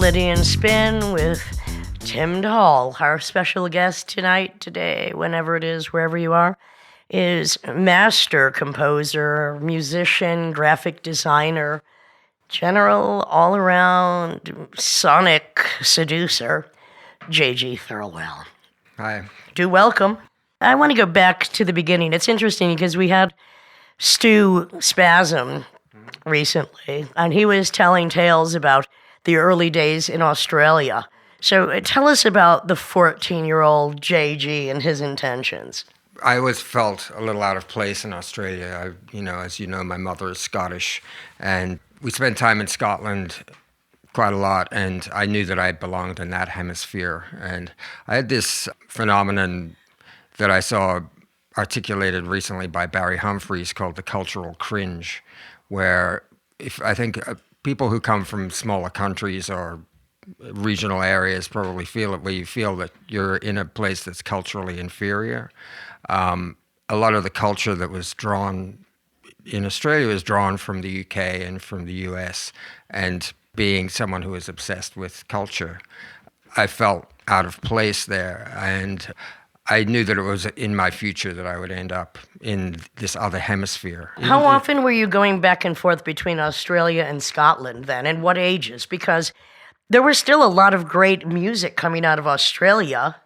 Melody and Spin with Tim Dahl. Our special guest tonight, today, whenever it is, wherever you are, is master composer, musician, graphic designer, general all-around sonic seducer, J.G. Thirlwell. Hi. Do welcome. I want to go back to the beginning. It's interesting because we had Stu Spasm recently, and he was telling tales about the early days in Australia. So tell us about the 14-year-old JG and his intentions. I always felt a little out of place in Australia. As you know, my mother is Scottish, and we spent time in Scotland quite a lot, and I knew that I belonged in that hemisphere. And I had this phenomenon that I saw articulated recently by Barry Humphries called the cultural cringe, where I think people who come from smaller countries or regional areas probably feel it, where you feel that you're in a place that's culturally inferior. A lot of the culture that was drawn in Australia was drawn from the UK and from the US, and being someone who is obsessed with culture, I felt out of place there, and I knew that it was in my future that I would end up in this other hemisphere. How often were you going back and forth between Australia and Scotland then, and what ages? Because there was still a lot of great music coming out of Australia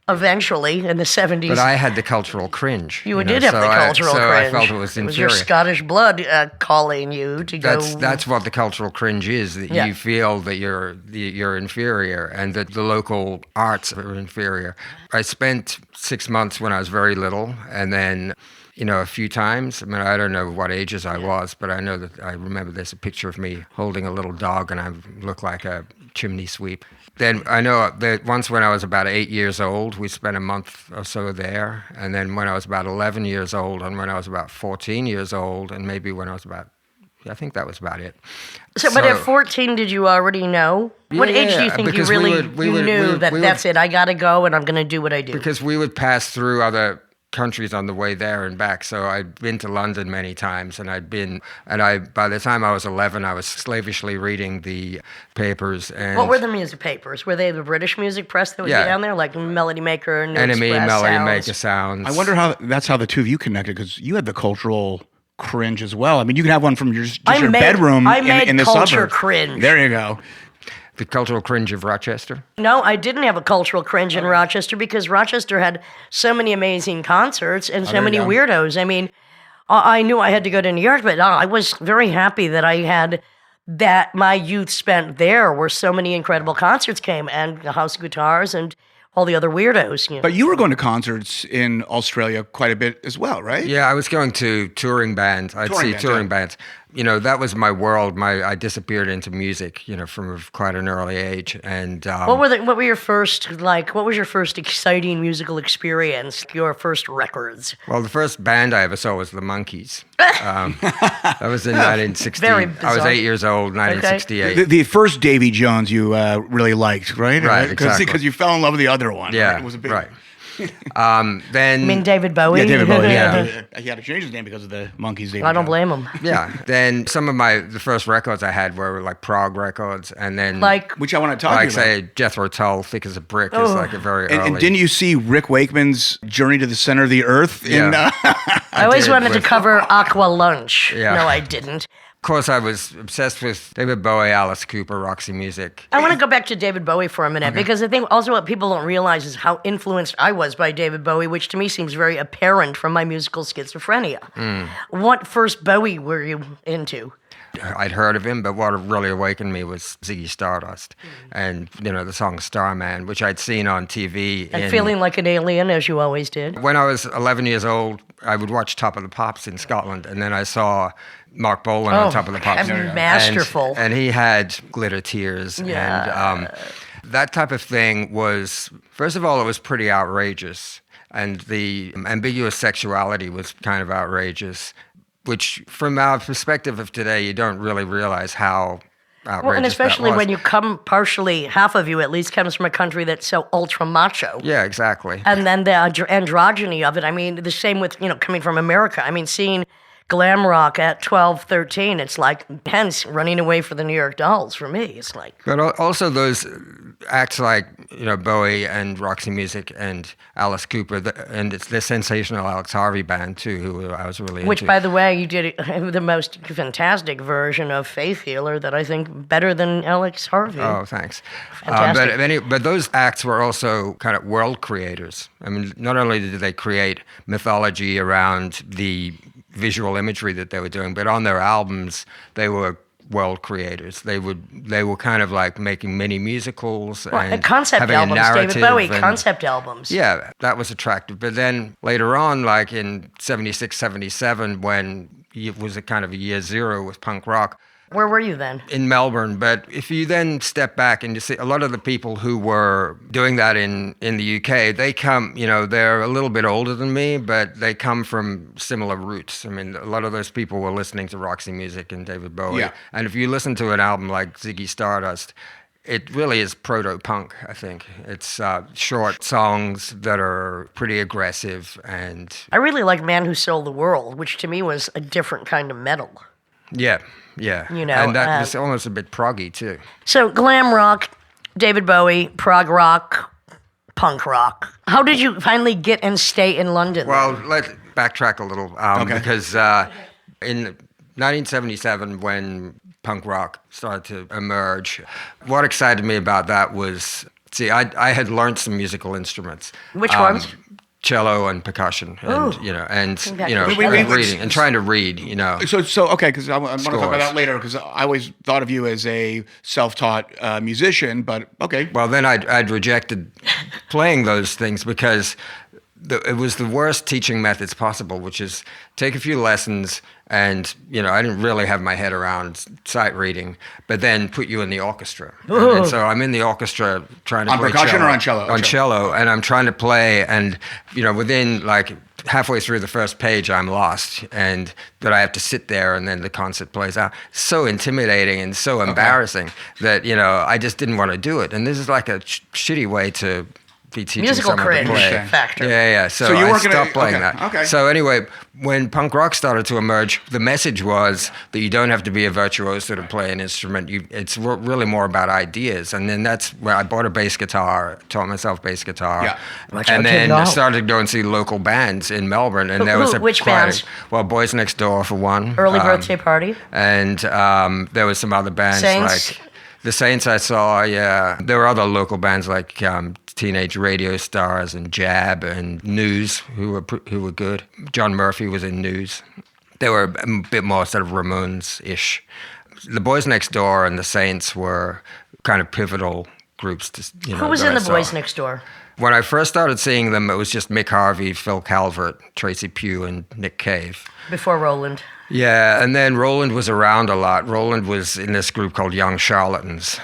eventually in the 70s. But I had the cultural cringe. You did have the cultural cringe. I felt it was inferior. It was your Scottish blood calling you to go. That's what the cultural cringe is, that you feel that you're inferior and that the local arts are inferior. I spent 6 months when I was very little, and then a few times. I mean, I don't know what ages I was, but I know that I remember there's a picture of me holding a little dog and I look like a chimney sweep. Then I know that once when I was about 8 years old, we spent a month or so there. And then when I was about 11 years old, and when I was about 14 years old, and maybe when I was I think that was about it. But at 14, did you already know? What age do you think you really knew that's it, I got to go and I'm going to do what I do? Because we would pass through other countries on the way there and back. So I'd been to London many times, and by the time I was 11, I was slavishly reading the papers. And what were the music papers? Were they the British music press that would be down there, like Melody Maker, New Enemy, Express, Melody Sounds? Maker, Sounds. I wonder how the two of you connected, because you had the cultural cringe as well. I mean, you can have one from your bedroom in the suburbs. Culture cringe. There you go. The cultural cringe of Rochester? No, I didn't have a cultural cringe in Rochester because Rochester had so many amazing concerts and so many weirdos. I mean, I knew I had to go to New York, but I was very happy that I had my youth spent there, where so many incredible concerts came, and the House of Guitars and all the other weirdos. But you were going to concerts in Australia quite a bit as well, right? Yeah, I was going to touring bands. I'd see touring bands. That was my world. I disappeared into music, from quite an early age. And what were your first, what was your first exciting musical experience, your first records? Well, the first band I ever saw was the Monkees. That was in 1960. Very bizarre. I was 8 years old, 1968. Okay. The first Davy Jones you really liked, right? Right, exactly. Because you fell in love with the other one. Yeah, right? It was a big... right. Then you mean David Bowie? Yeah, David Bowie. Yeah, he had to change his name because of the Monkees. I don't blame him. Yeah. Then some of the first records I had were like prog records, and then which I want to talk to you about. Say Jethro Tull, Thick as a Brick is like a very early. And didn't you see Rick Wakeman's Journey to the Center of the Earth? Yeah. I always wanted to cover Aqua Lunch. Yeah. No, I didn't. Of course, I was obsessed with David Bowie, Alice Cooper, Roxy Music. I want to go back to David Bowie for a minute, because I think also what people don't realize is how influenced I was by David Bowie, which to me seems very apparent from my musical schizophrenia. What first Bowie were you into? I'd heard of him, but what really awakened me was Ziggy Stardust and, the song Starman, which I'd seen on TV. And feeling like an alien, as you always did. When I was 11 years old, I would watch Top of the Pops in Scotland, and then I saw Mark Bolan on Top of the Pops. Masterful. And he had Glitter Tears. Yeah. And that type of thing was, first of all, it was pretty outrageous. And the ambiguous sexuality was kind of outrageous, which from our perspective of today, you don't really realize how outrageous and especially that was. when you come partially, half of you at least comes from a country that's so ultra macho. Yeah, exactly. And then the androgyny of it. I mean, the same with, coming from America. I mean, seeing glam rock at 12, 13. It's like, hence, running away for the New York Dolls for me. It's like... But also those acts like, Bowie and Roxy Music and Alice Cooper, and it's the sensational Alex Harvey band, too, who I was really into. Which, by the way, you did the most fantastic version of Faith Healer that I think better than Alex Harvey. Oh, thanks. Fantastic. But those acts were also kind of world creators. I mean, not only did they create mythology around the visual imagery that they were doing, but on their albums, they were world creators. They were kind of like making mini musicals and concept having albums, a narrative. David Bowie, concept albums. Yeah, that was attractive. But then later on, like in 76, 77, when it was a kind of a year zero with punk rock. Where were you then? In Melbourne. But if you then step back and you see a lot of the people who were doing that in the UK, they come, they're a little bit older than me, but they come from similar roots. I mean, a lot of those people were listening to Roxy Music and David Bowie. Yeah. And if you listen to an album like Ziggy Stardust, it really is proto-punk, I think. It's short songs that are pretty aggressive. And I really like Man Who Sold the World, which to me was a different kind of metal. Yeah. And that was almost a bit proggy, too. So glam rock, David Bowie, prog rock, punk rock. How did you finally get and stay in London? Well, let's backtrack a little. Because in 1977, when punk rock started to emerge, what excited me about that was, I had learned some musical instruments. Which ones? Cello and percussion, and reading and trying to read, So okay, because I want to talk about that later, because I always thought of you as a self-taught musician, but okay. Well, then I'd rejected playing those things because it was the worst teaching methods possible, which is take a few lessons and, I didn't really have my head around sight reading, but then put you in the orchestra. And so I'm in the orchestra trying to play percussion cello. Or on cello? On cello, and I'm trying to play, and, within like halfway through the first page, I'm lost, and that I have to sit there, and then the concert plays out. So intimidating and so embarrassing that, I just didn't want to do it. And this is like a shitty way to be teaching musical someone cringe to play. Factor. Yeah. So you I weren't stopped playing okay. that. Okay. So anyway, when punk rock started to emerge, the message was that you don't have to be a virtuoso to play an instrument. It's really more about ideas. And then that's where I bought a bass guitar, taught myself bass guitar, and then started to go and see local bands in Melbourne. And there was which bands? Well, Boys Next Door for one. Early Birthday Party. And there was some other bands Saints. like the Saints I saw. Yeah, there were other local bands like Teenage Radio Stars and Jab and News, who were good. John Murphy was in News. They were a bit more sort of Ramones-ish. The Boys Next Door and the Saints were kind of pivotal groups. Who was in the Boys Next Door? When I first started seeing them, it was just Mick Harvey, Phil Calvert, Tracy Pugh, and Nick Cave. Before Roland. Yeah, and then Roland was around a lot. Roland was in this group called Young Charlatans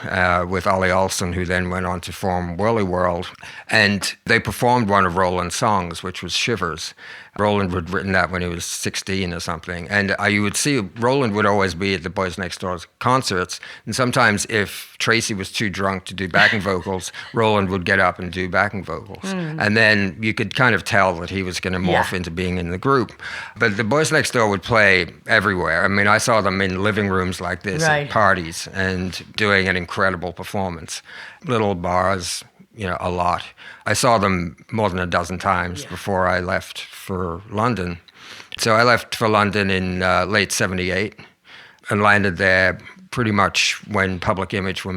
with Ollie Olsen, who then went on to form Whirly World. And they performed one of Roland's songs, which was Shivers. Roland had written that when he was 16 or something. And you would see Roland would always be at the Boys Next Door's concerts. And sometimes if Tracy was too drunk to do backing vocals, Roland would get up and do backing vocals. And then you could kind of tell that he was going to morph into being in the group. But the Boys Next Door would play everywhere. I mean, I saw them in living rooms like this at parties and doing an incredible performance. Little bars, a lot. I saw them more than a dozen times before I left for London. So I left for London in late 78 and landed there pretty much when Public Image were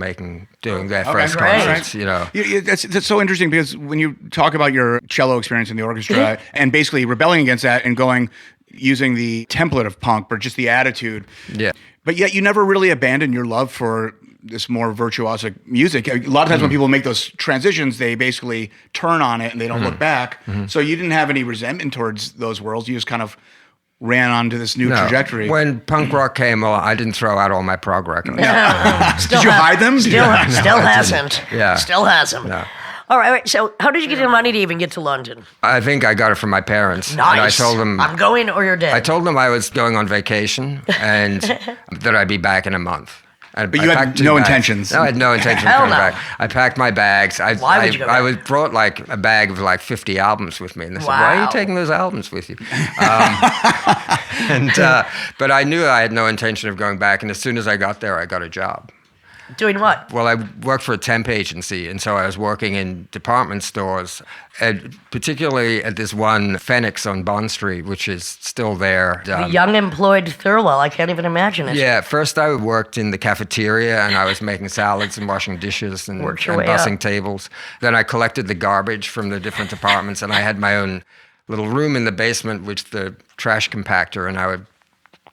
doing their first concerts, That's so interesting, because when you talk about your cello experience in the orchestra and basically rebelling against that and using the template of punk, but just the attitude. Yeah. But yet you never really abandoned your love for this more virtuosic music. A lot of times when people make those transitions, they basically turn on it and they don't look back. So you didn't have any resentment towards those worlds. You just kind of ran onto this new trajectory. When punk rock came along, I didn't throw out all my prog records. Did you hide them? Still hasn't. Yeah. Still hasn't. No. All right, so how did you get the money to even get to London? I think I got it from my parents. Nice. And I told them, I'm going or you're dead. I told them I was going on vacation and that I'd be back in a month. And But you had no intentions. No, I had no intention of Hell coming no. back. I packed my bags. Why would you go back? brought like a bag of like 50 albums with me. And they said, why are Wow. you taking those albums with you? But I knew I had no intention of going back. And as soon as I got there, I got a job. Doing what? Well, I worked for a temp agency, and so I was working in department stores, and particularly at this one Phoenix on Bond Street, which is still there. The young employed Thirlwell. I can't even imagine it. Yeah, first I worked in the cafeteria, and I was making salads and washing dishes and Worked your way bussing up. tables. Then I collected the garbage from the different departments, and I had my own little room in the basement with the trash compactor, and I would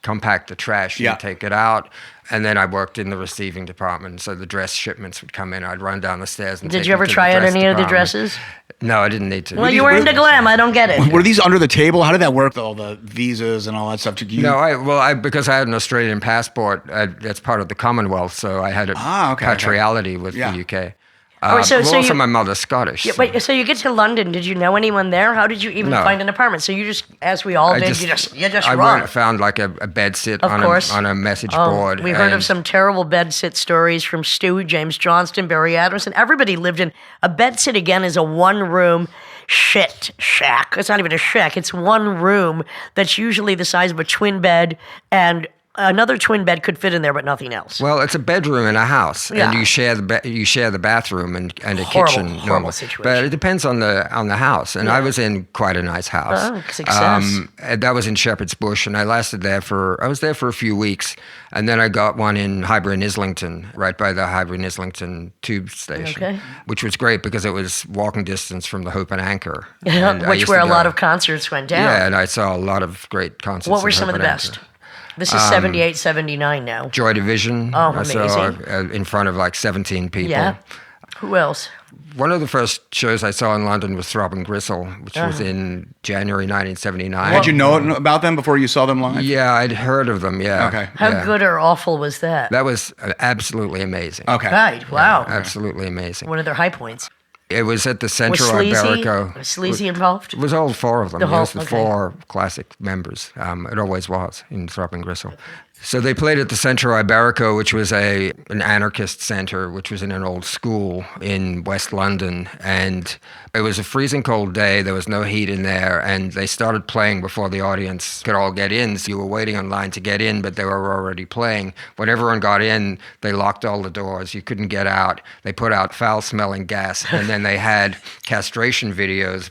compact the trash and take it out. And then I worked in the receiving department, so the dress shipments would come in. I'd run down the stairs and Did take you ever them to try the out dress any of the department. dresses? No, I didn't need to. Well, you were into glam. I don't get it. Were these under the table? How did that work? All the visas and all that stuff? No, because I had an Australian passport, that's part of the Commonwealth, so I had a patriality with the UK. Also, my mother's Scottish. Yeah, wait, so you get to London. Did you know anyone there? How did you even find an apartment? So you just, as we all did, you just I run. found like a bed sit Of on course. on a message board. We heard of some terrible bed sit stories from Stu, James Johnston, Barry Adamson. Everybody lived in a bed sit. Again, is a one-room shit shack. It's not even a shack. It's one room that's usually the size of a twin bed, and another twin bed could fit in there, but nothing else. Well, it's a bedroom in a house, and you share the bathroom and a kitchen. Horrible situation. But it depends on the house. And I was in quite a nice house. Oh, success. And that was in Shepherd's Bush, and I was there for a few weeks, and then I got one in Highbury and Islington, right by the Highbury and Islington tube station, which was great because it was walking distance from the Hope and Anchor, where a lot of concerts went down. Yeah, and I saw a lot of great concerts. What were some of the best? This is 78, 79 now. Joy Division. Oh, amazing. I saw in front of like 17 people. Yeah. Who else? One of the first shows I saw in London was Throbbing Gristle, which was in January 1979. Did you know about them before you saw them live? Yeah, I'd heard of them, yeah. Okay. How good or awful was that? That was absolutely amazing. Okay. Right, wow. Yeah, absolutely amazing. What are their high points? It was at the Centro Was Iberico. Sleazy involved? It was all four of them. It was the okay. four classic members. It always was in Throbbing Gristle. So they played at the Centro Iberico, which was an anarchist center, which was in an old school in West London. And it was a freezing cold day. There was no heat in there. And they started playing before the audience could all get in. So you were waiting in line to get in, but they were already playing. When everyone got in, they locked all the doors. You couldn't get out. They put out foul-smelling gas. And then they had castration videos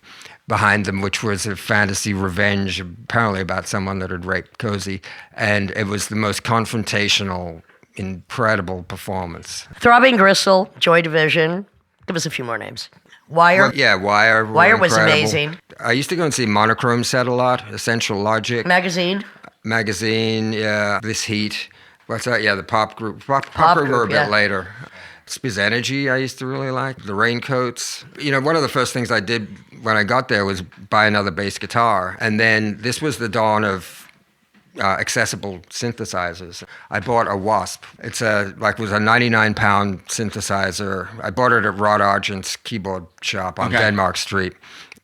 behind them, which was a fantasy revenge, apparently about someone that had raped Cozy. And it was the most confrontational, incredible performance. Throbbing Gristle, Joy Division. Give us a few more names. Wire. Well, yeah, Wire. Wire was incredible. amazing. I used to go and see Monochrome set a lot, Essential Logic. Magazine. Yeah. This Heat. What's that? Yeah, the pop group. Pop group were a bit later. Spiz Energy I used to really like. The Raincoats. You know, one of the first things I did when I got there was buy another bass guitar. And then this was the dawn of accessible synthesizers. I bought a Wasp. It's was a 99-pound synthesizer. I bought it at Rod Argent's keyboard shop on Denmark Street.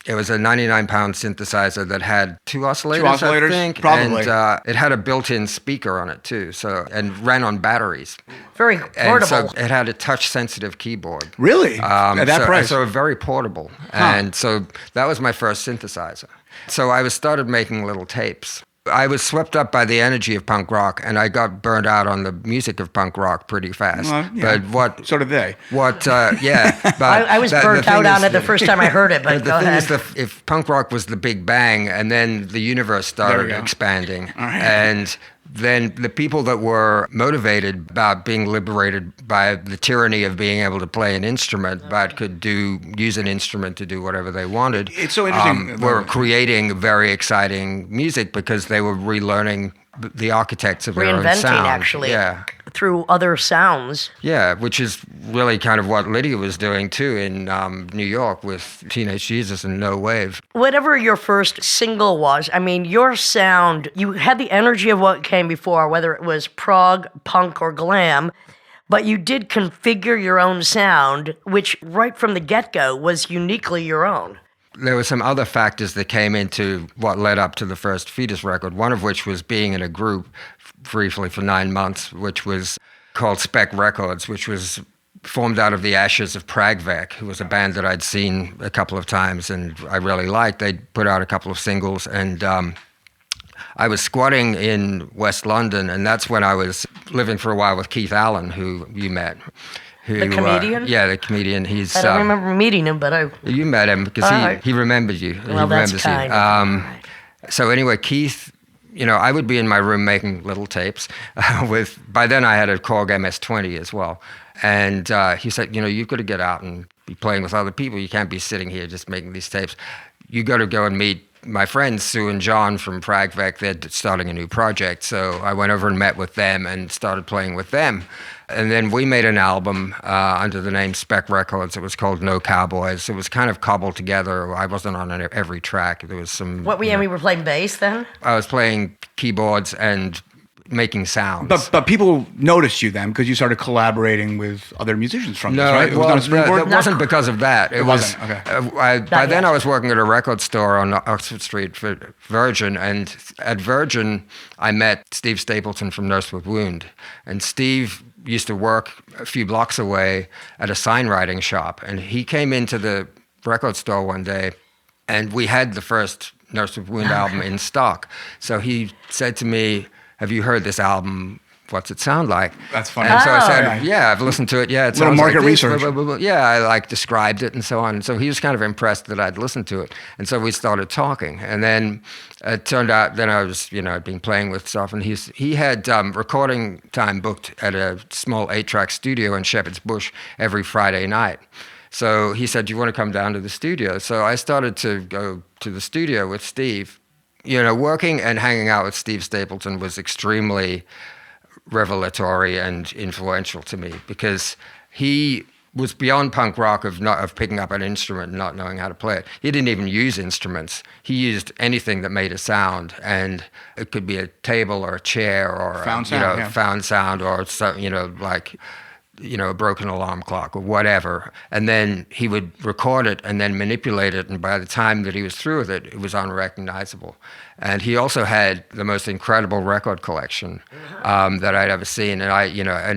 It was a 99-pound synthesizer that had two oscillators, I think. Probably. And it had a built-in speaker on it, too, and ran on batteries. Very portable. And so it had a touch-sensitive keyboard. Really? At that price? So very portable. And so that was my first synthesizer. So I started making little tapes. I was swept up by the energy of punk rock, and I got burned out on the music of punk rock pretty fast. Well, yeah. But so did they. But I was burnt out on it the first time I heard it, but go ahead. If punk rock was the Big Bang, and then the universe started expanding, and then the people that were motivated about being liberated by the tyranny of being able to play an instrument, but could use an instrument to do whatever they wanted. It's so interesting. Were creating very exciting music because they were relearning the architects of their own sound. Reinventing, actually. Yeah. Through other sounds. Yeah, which is really kind of what Lydia was doing too in New York with Teenage Jesus and No Wave. Whatever your first single was, I mean, your sound, you had the energy of what came before, whether it was prog, punk, or glam, but you did configure your own sound, which right from the get-go was uniquely your own. There were some other factors that came into what led up to the first Fetus record, one of which was being in a group briefly for 9 months, which was called Spec Records, which was formed out of the ashes of Pragvec, who was a band that I'd seen a couple of times and I really liked. They'd put out a couple of singles, and I was squatting in West London, and that's when I was living for a while with Keith Allen, who you met. The comedian? Yeah, the comedian. I don't remember meeting him, but You met him because he remembered you. Well, that's kind of him. So anyway, Keith, I would be in my room making little tapes by then I had a Korg MS-20 as well. And he said, you've got to get out and be playing with other people. You can't be sitting here just making these tapes. You got to go and meet my friends, Sue and John from Pragvec. They're starting a new project. So I went over and met with them and started playing with them. And then we made an album under the name Spec Records. It was called No Cowboys. It was kind of cobbled together. I wasn't on every track. There was some... What, we were playing bass then? I was playing keyboards and making sounds. But people noticed you then because you started collaborating with other musicians from this, right? That wasn't because of that. It was. Okay. By then I was working at a record store on Oxford Street for Virgin, and at Virgin I met Steve Stapleton from Nurse with Wound, and Steve used to work a few blocks away at a signwriting shop, and he came into the record store one day, and we had the first Nurse with Wound album in stock. So he said to me, "Have you heard this album? What's it sound like?" That's funny. And so I said, "Yeah, I've listened to it. Yeah, it sounds market like this, research. blah, blah, blah, blah." Yeah, I described it and so on. And so he was kind of impressed that I'd listened to it. And so we started talking. And then it turned out, then I was, I'd been playing with stuff. And he had recording time booked at a small 8-track studio in Shepherd's Bush every Friday night. So he said, "Do you want to come down to the studio?" So I started to go to the studio with Steve. Working and hanging out with Steve Stapleton was extremely revelatory and influential to me because he was beyond punk rock of picking up an instrument and not knowing how to play it. He didn't even use instruments. He used anything that made a sound, and it could be a table or a chair or found sound or a broken alarm clock or whatever. And then he would record it and then manipulate it. And by the time that he was through with it, it was unrecognizable. And he also had the most incredible record collection that I'd ever seen. And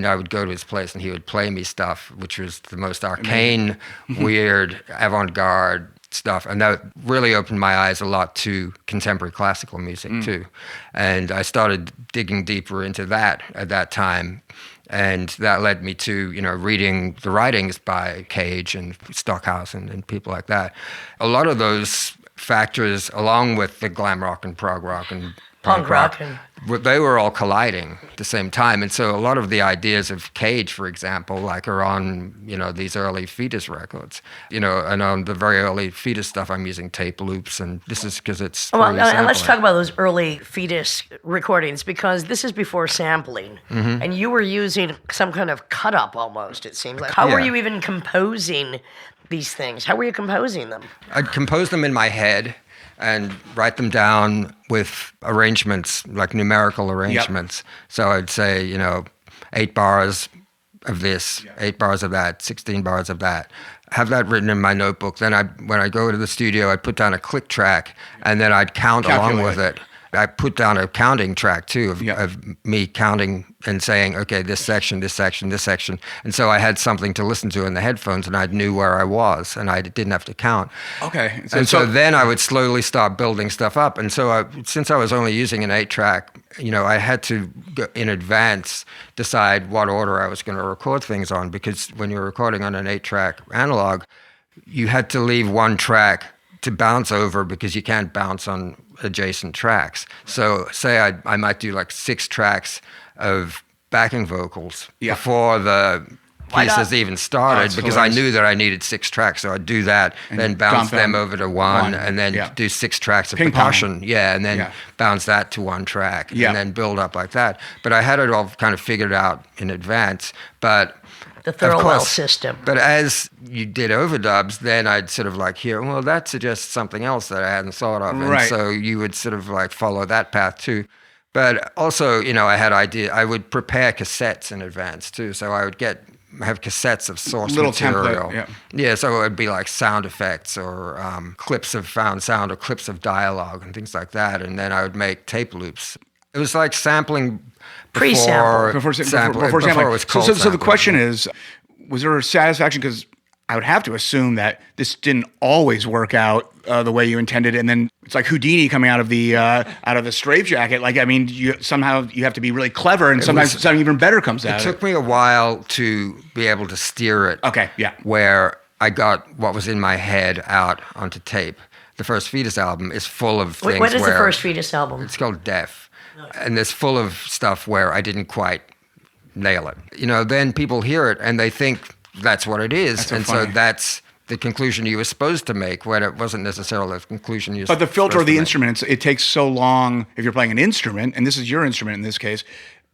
I would go to his place and he would play me stuff, which was the most arcane, weird, avant-garde stuff. And that really opened my eyes a lot to contemporary classical music too. And I started digging deeper into that at that time. And that led me to, reading the writings by Cage and Stockhouse and people like that. A lot of those factors, along with the glam rock and prog rock and punk rock, they were all colliding at the same time. And so a lot of the ideas of Cage, for example, are on, these early Fetus records, and on the very early Fetus stuff, I'm using tape loops, and this is because it's and let's talk about those early Fetus recordings, because this is before sampling, and you were using some kind of cut-up almost, it seems like. How were you even composing these things? How were you composing them? I'd compose them in my head and write them down with arrangements, like numerical arrangements. Yep. So I'd say, 8 bars of this, 8 bars of that, 16 bars of that. Have that written in my notebook. Then when I go to the studio, I'd put down a click track, and then I'd count along with it. I put down a counting track, too, of me counting and saying, okay, this section, this section, this section. And so I had something to listen to in the headphones, and I knew where I was, and I didn't have to count. Okay. So then I would slowly start building stuff up. And so since I was only using an 8-track, I had to, in advance, decide what order I was going to record things on, because when you're recording on an 8-track analog, you had to leave one track to bounce over because you can't bounce on adjacent tracks. So say I might do 6 tracks of backing vocals before the pieces even started, because I knew that I needed 6 tracks. So I'd do that, and then bounce them over to one, and then do 6 tracks of percussion. And then bounce that to one track, and then build up like that. But I had it all kind of figured out in advance. But the Thirlwell system. But as you did overdubs, then I'd sort of hear, well, that suggests something else that I hadn't thought of. And so you would sort of follow that path too. But also, I had I would prepare cassettes in advance too. So I would have cassettes of source material. Template, so it would be sound effects or clips of found sound or clips of dialogue and things like that. And then I would make tape loops It was like sampling Pre-sample. Before sampling. sampling. It was cold So the sampling. question is, was there a satisfaction? Because I would have to assume that this didn't always work out the way you intended, and then it's like Houdini coming out of the straitjacket. Like, I mean, you have to be really clever, and sometimes something even better comes out. It took me a while to be able to steer it. Okay, yeah. Where I got what was in my head out onto tape. The first Fetus album is full of things. What is the first Fetus album? It's called Deaf, and it's full of stuff where I didn't quite nail it. Then people hear it and they think that's what it is, That's so and funny. so that's the conclusion you were supposed to make when it wasn't necessarily the conclusion you were But the filter of supposed the to make. instruments, it takes so long if you're playing an instrument, and this is your instrument in this case,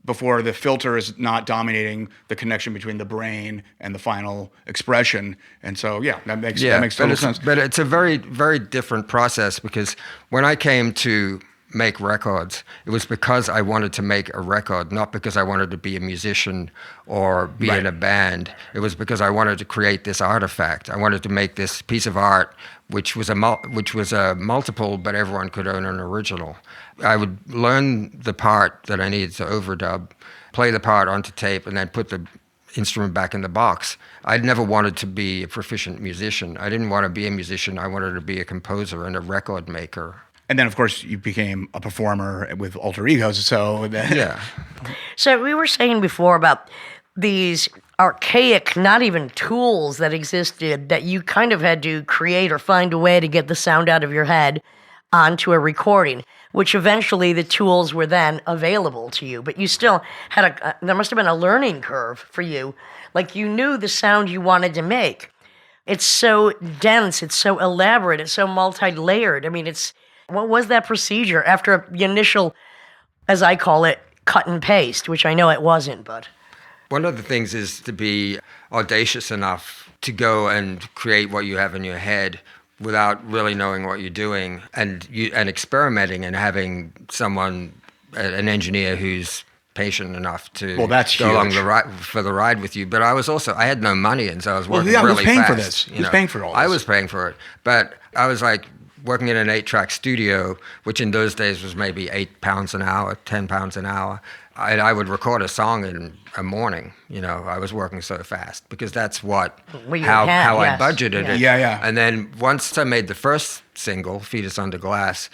before the filter is not dominating the connection between the brain and the final expression. And so, that makes total sense. But it's a very, very different process, because when I came to make records, it was because I wanted to make a record, not because I wanted to be a musician or be in a band. It was because I wanted to create this artifact. I wanted to make this piece of art which was a multiple, but everyone could own an original. I would learn the part that I needed to overdub, play the part onto tape, and then put the instrument back in the box. I'd never wanted to be a proficient musician. I didn't want to be a musician. I wanted to be a composer and a record maker. And then, of course, you became a performer with alter egos. So Yeah. So we were saying before about these archaic, not even tools that existed, that you kind of had to create or find a way to get the sound out of your head onto a recording, which eventually the tools were then available to you. But you still had there must have been a learning curve for you. Like, you knew the sound you wanted to make. It's so dense, it's so elaborate, it's so multi-layered. I mean, what was that procedure after the initial, as I call it, cut and paste, which I know it wasn't, but... One of the things is to be audacious enough to go and create what you have in your head without really knowing what you're doing, and experimenting, and having someone, an engineer who's patient enough to that's go along huge. the ride with you. But I had no money, and so I was working who's really paying fast. for this? Who's paying for all this? I was paying for it, but I was like working in an 8-track studio, which in those days was maybe £8 an hour, £10 an hour. I would record a song in a morning. I was working so fast because that's how I budgeted it. Yeah. And then once I made the first single, Fetus Under Glass,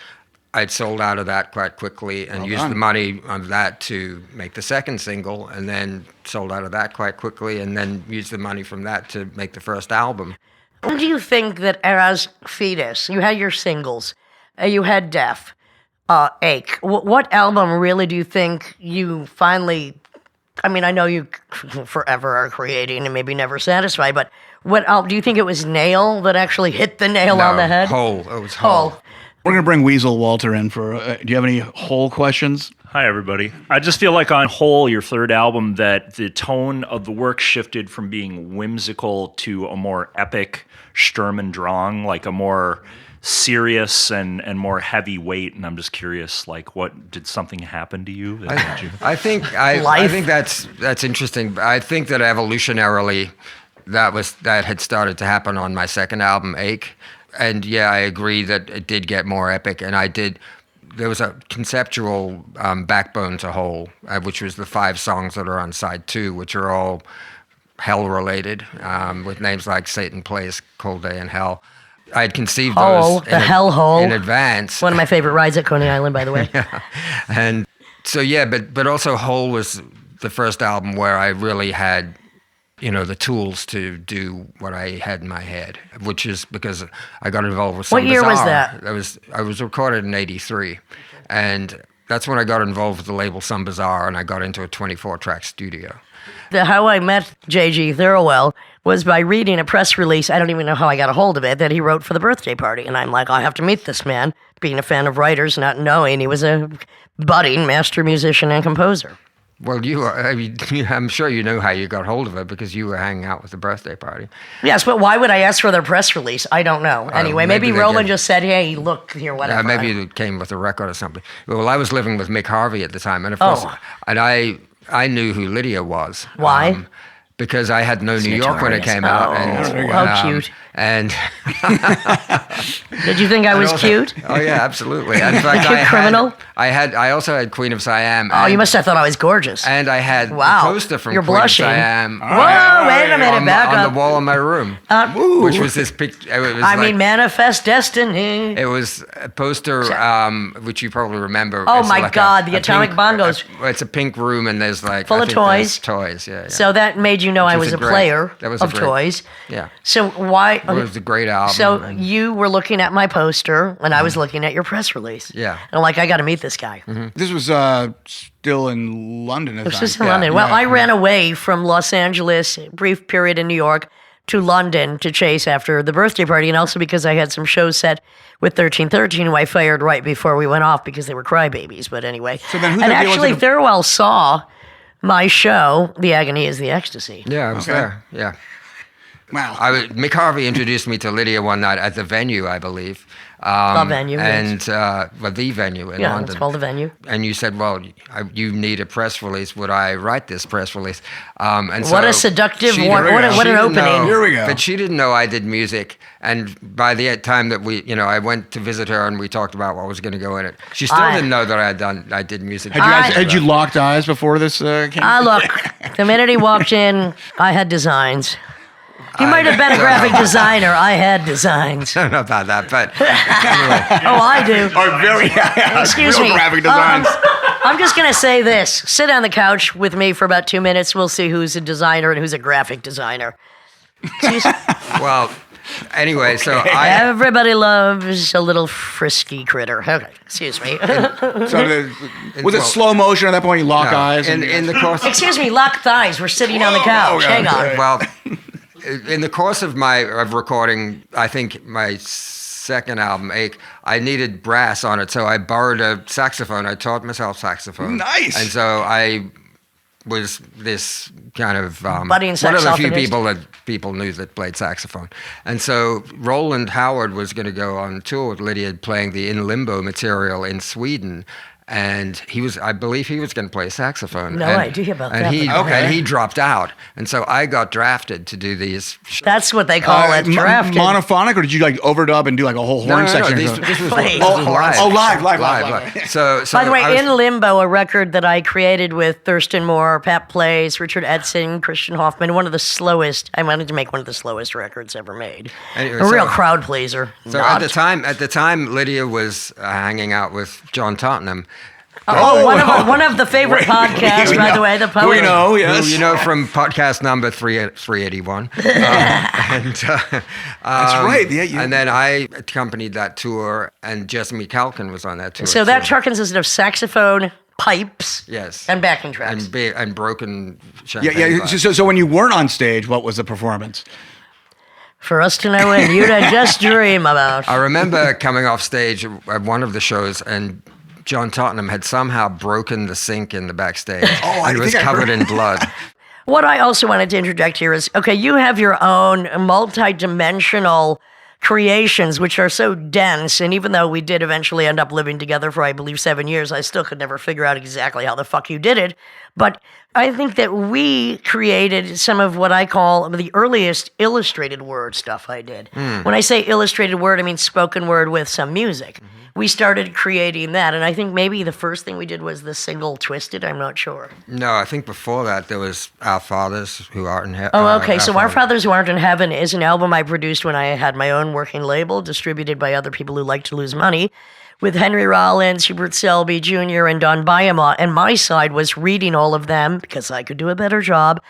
I'd sold out of that quite quickly and used the money on that to make the second single, and then sold out of that quite quickly, and then used the money from that to make the first album. When do you think that as Fetus, you had your singles, you had Deaf, Ache. What album really do you think you finally... I mean, I know you forever are creating and maybe never satisfied, but do you think it was Nail that actually hit the nail on the head? Hole. It was Hole. We're going to bring Weasel Walter in for... do you have any Hole questions? Hi, everybody. I just feel like on Whole, your third album, that the tone of the work shifted from being whimsical to a more epic Sturm und Drang, like a more serious and more heavyweight. And I'm just curious, like, did something happen to you? I think that's interesting. I think that evolutionarily, that had started to happen on my second album, Ache. And yeah, I agree that it did get more epic, and there was a conceptual backbone to Whole, which was the 5 songs that are on side 2, which are all hell-related, with names like Satan Plays, Cold Day in Hell. I had conceived Hole, those the Hell Hole in advance. One of my favorite rides at Coney Island, by the way. And so, but also Whole was the first album where I really had, the tools to do what I had in my head, which is because I got involved with Some What year Bizarre. was that? I was recorded in '83, and that's when I got involved with the label Some Bizarre, and I got into a 24-track studio. How I met J.G. Thirlwell was by reading a press release. I don't even know how I got a hold of it, that he wrote for the birthday party. And I'm like, I have to meet this man, being a fan of writers, not knowing he was a budding master musician and composer. Well, I'm sure you know how you got hold of it, because you were hanging out with the birthday party. Yes, but why would I ask for their press release? I don't know. Anyway, maybe Roland just said, hey, look here, whatever. Maybe it came with a record or something. Well, I was living with Mick Harvey at the time, and of course, and I knew who Lydia was. Why? because I had no New York when it came out. And, how cute. And did you think I was cute? Oh yeah, absolutely. In fact, Cute criminal? I also had Queen of Siam. Oh, you must have thought I was gorgeous. And I had wow. the poster from You're Queen blushing. of Siam. Whoa, wait a minute, back on up. the wall of my room, which was this picture. I mean, manifest destiny. It was a poster, which you probably remember. Oh It's my like God, the atomic bongos. It's a pink room, and there's like full of toys. Toys, yeah. So that made you know I was a player of toys. Yeah. So why? It was a great album. So you were looking at my poster, and I was looking at your press release. Yeah. And I'm like, I got to meet this guy. This was still in London. This was in London. Well, I ran away from Los Angeles, a brief period in New York, to London to chase after the birthday party, and also because I had some shows set with 1313, who I fired right before we went off because they were crybabies. But anyway. So then and actually, Thirlwell saw my show, The Agony is the Ecstasy. Yeah, I was there. Yeah. Wow. Mick Harvey introduced me to Lydia one night at the Venue, I believe. The Venue, and the Venue in London. Yeah, it's called The Venue. And you said, well, you need a press release. Would I write this press release? And what a seductive one. What an opening. Here we go. But she didn't know I did music. And by the time that I went to visit her and we talked about what was going to go in it, she still didn't know that I did music. Had you locked eyes before this came? Look, the minute he walked in, I had designs. He might have been a graphic designer. I had designs. I don't know about that, but anyway. Oh, I do. Oh, very. Excuse real me. graphic designs. I'm just going to say this. Sit on the couch with me for about 2 minutes. We'll see who's a designer and who's a graphic designer. Well, anyway, so everybody loves a little frisky critter. Okay, excuse me. Was it slow motion at that point? You lock eyes? In the course... Excuse me, lock thighs. We're sitting on the couch. Hang on. Well... In the course of recording, I think my second album, Ache, I needed brass on it, so I borrowed a saxophone. I taught myself saxophone. Nice. And so I was this kind of budding one of the few saxophonist. people knew that played saxophone. And so Roland Howard was going to go on tour with Lydia playing the In Limbo material in Sweden. And I believe he was going to play saxophone. No idea about that. And he dropped out. And so I got drafted to do these. That's what they call it, drafted. Monophonic, or did you like overdub and do like a whole horn section? This was Live. So by the way, In Limbo, a record that I created with Thurston Moore, Pat Place, Richard Edson, Christian Hoffman, I wanted to make one of the slowest records ever made. Anyway, a real crowd pleaser. So at the time, Lydia was hanging out with John Tottenham. One of the favorite podcasts, by the way, the poet. We know, yes. Who you know from podcast number 381. That's right. Yeah, and then I accompanied that tour, and Jesse Calkin was on that tour. So that tour consisted of saxophone, pipes, and backing tracks. And broken champagne. Yeah. So when you weren't on stage, what was the performance? For us to know what you'd just dream about. I remember coming off stage at one of the shows, and John Tottenham had somehow broken the sink in the backstage. And was covered in blood. What I also wanted to interject here is, okay, you have your own multi-dimensional creations, which are so dense, and even though we did eventually end up living together for, I believe, 7 years, I still could never figure out exactly how the fuck you did it. But I think that we created some of what I call the earliest illustrated word stuff I did. When I say illustrated word, I mean spoken word with some music. We started creating that, and I think maybe the first thing we did was the single Twisted. I'm not sure. No, I think before that there was Our Fathers Who Art in Heaven. Oh, okay. So Our Fathers Who Aren't in Heaven is an album I produced when I had my own working label, distributed by other people who like to lose money, with Henry Rollins, Hubert Selby Jr., and Don Byama. And my side was reading all of them, because I could do a better job,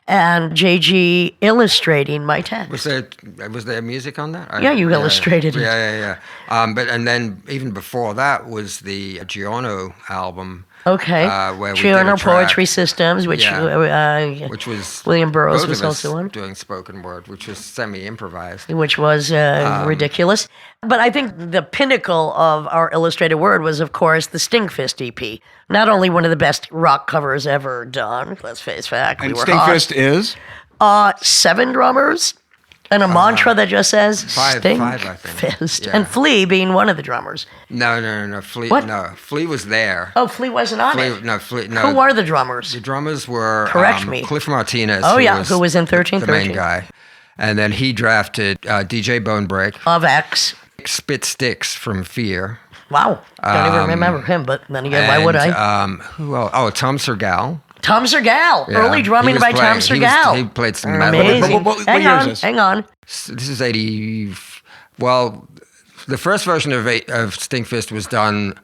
and JG illustrating my text. Was there music on that? Yeah, you illustrated it. Yeah. And then even before that was the Giorno album. Okay. Where Giorno Poetry Systems, which was William Burroughs was also on. Doing spoken word, which was semi-improvised. Which was ridiculous. But I think the pinnacle of our illustrated word was, of course, the Stinkfist EP. Not only one of the best rock covers ever done, let's face fact. And Stinkfist is? 7 drummers, And a mantra that just says five, I think. Fist. Yeah. And Flea being one of the drummers. No. Flea. What? No, Flea was there. Oh, Flea wasn't on it. No, Flea. No. Who are the drummers? The drummers were Correct me. Cliff Martinez. Oh, yeah, who was in 1313. The main guy. And then he drafted DJ Bonebreak. Of X. Spit Sticks from Fear. Wow. Don't even remember him, but then again, why would I? Who else? Oh, Tom Sergal. Tom Sergal. Yeah, Early drumming by Tom Sergal. He played some metal. Amazing. What year is this? Hang on. This is 80. Well, the first version of Stinkfist was done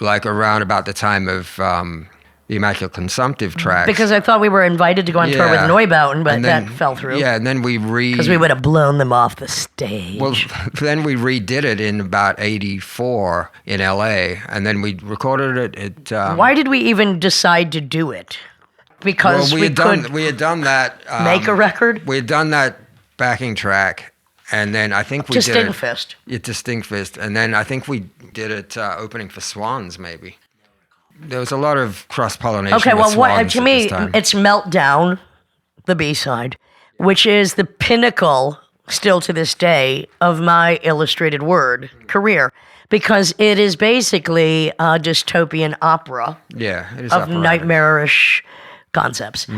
like around about the time of the Immaculate Consumptive tracks. Because I thought we were invited to go on tour with Neubauten, but that fell through. Yeah, and then because we would have blown them off the stage. Well, then we redid it in about 84 in LA, and then we recorded it at... Why did we even decide to do it? Because we had done that... make a record? We had done that backing track, and then I think we to did Stinkfist. it to Stinkfist, and then I think we did it opening for Swans, maybe. There was a lot of cross-pollination. Okay, well, Swans to at me, this time. it's Meltdown, the B-side, which is the pinnacle, still to this day, of my illustrated word career, because it is basically a dystopian opera Yeah, it is of operatic. nightmarish concepts.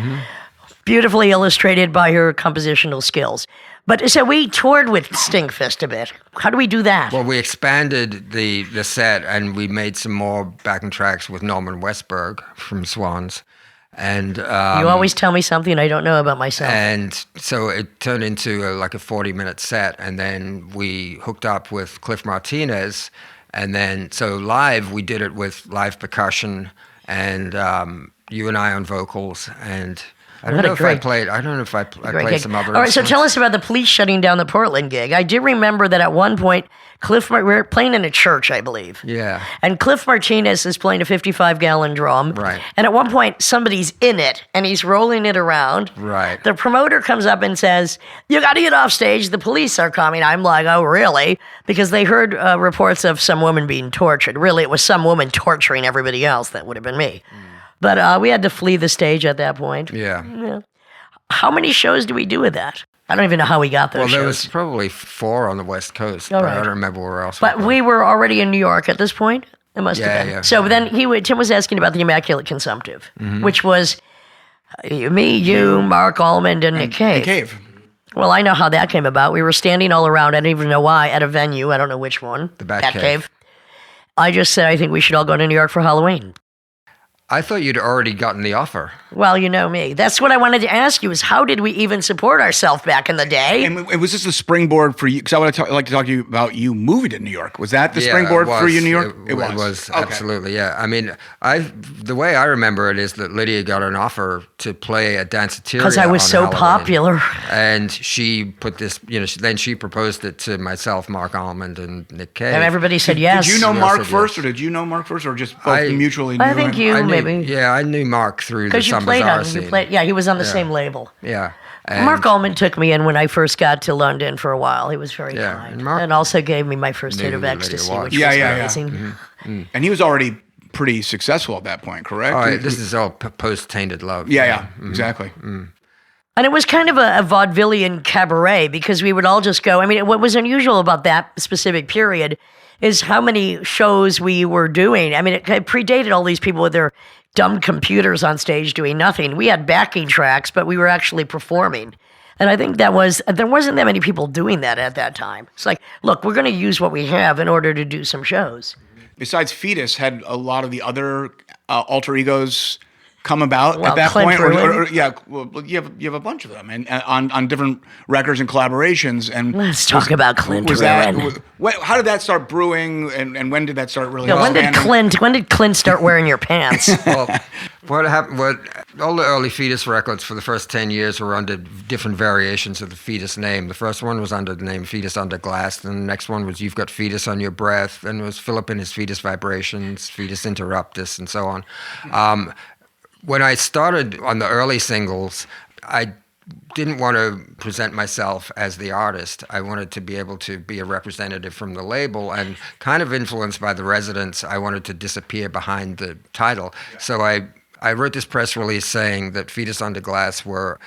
Beautifully illustrated by her compositional skills. But so we toured with Stinkfist a bit. How do we do that? Well, we expanded the set, and we made some more backing tracks with Norman Westberg from Swans. And you always tell me something I don't know about myself. And so it turned into like a 40-minute set, and then we hooked up with Cliff Martinez, and then so live we did it with live percussion and you and I on vocals, and I don't know if I played some other. All right, so tell us about the police shutting down the Portland gig. I did remember that at one point, we were playing in a church, I believe. Yeah. And Cliff Martinez is playing a 55-gallon drum. Right. And at one point, somebody's in it, and he's rolling it around. Right. The promoter comes up and says, "You got to get off stage. The police are coming." I'm like, "Oh, really?" Because they heard reports of some woman being tortured. Really, it was some woman torturing everybody else. That would have been me. But we had to flee the stage at that point. Yeah. How many shows do we do with that? I don't even know how we got those Well, there shows. was probably 4 on the West Coast, All but right. I don't remember where else. But we were already in New York at this point. It must have been. Yeah. So then Tim was asking about the Immaculate Consumptive, which was me, you, Mark Almond, and Nick Cave. Nick Cave. Well, I know how that came about. We were standing all around. I don't even know why, at a venue. I don't know which one. The Batcave. I just said, I think we should all go to New York for Halloween. I thought you'd already gotten the offer. Well, you know me. That's what I wanted to ask you is how did we even support ourselves back in the day? And was this the springboard for you? Because I would like to talk to you about you moving to New York. Was that the Yeah, springboard it was. for you in New York? It was absolutely, yeah. I mean, the way I remember it is that Lydia got an offer to play at Danceteria Because I was on so Halloween. popular. And she put this, then she proposed it to myself, Mark Almond, and Nick Cave. And everybody said yes. Did you know Yes, Mark I did. first, or did you know Mark first, or just both mutually knew I think him? you, knew, maybe. Yeah, I knew Mark through the Because you Some played Bizarre on scene. he was on the same label. Yeah. Mark Ullman took me in when I first got to London for a while. He was very Yeah, kind. and Mark And also gave me my first hit knew of Lydia ecstasy, Lunch. which Yeah, was yeah, yeah. amazing. And he was already pretty successful at that point, correct? All right, this is all post-Tainted Love. Yeah, exactly. And it was kind of a vaudevillian cabaret because we would all just go. I mean, what was unusual about that specific period is how many shows we were doing. I mean, it predated all these people with their dumb computers on stage doing nothing. We had backing tracks, but we were actually performing. And I think there wasn't that many people doing that at that time. It's like, look, we're going to use what we have in order to do some shows. Besides Fetus, had a lot of the other alter egos come about Well, at that Clint point? Ruin. You have a bunch of them, and on different records and collaborations. And Let's talk about Clint was Ruin. how did that start brewing, and when did that start really? When did expanding? Clint start wearing your pants? Well, what happened? All the early Fetus records for the first 10 years were under different variations of the Fetus name. The first one was under the name Fetus Under Glass, and the next one was You've Got Fetus on Your Breath, and it was Philip and His Fetus Vibrations, Fetus Interruptus, and so on. When I started on the early singles, I didn't want to present myself as the artist. I wanted to be able to be a representative from the label, and kind of influenced by the residents, I wanted to disappear behind the title. So I wrote this press release saying that Fetus Under Glass were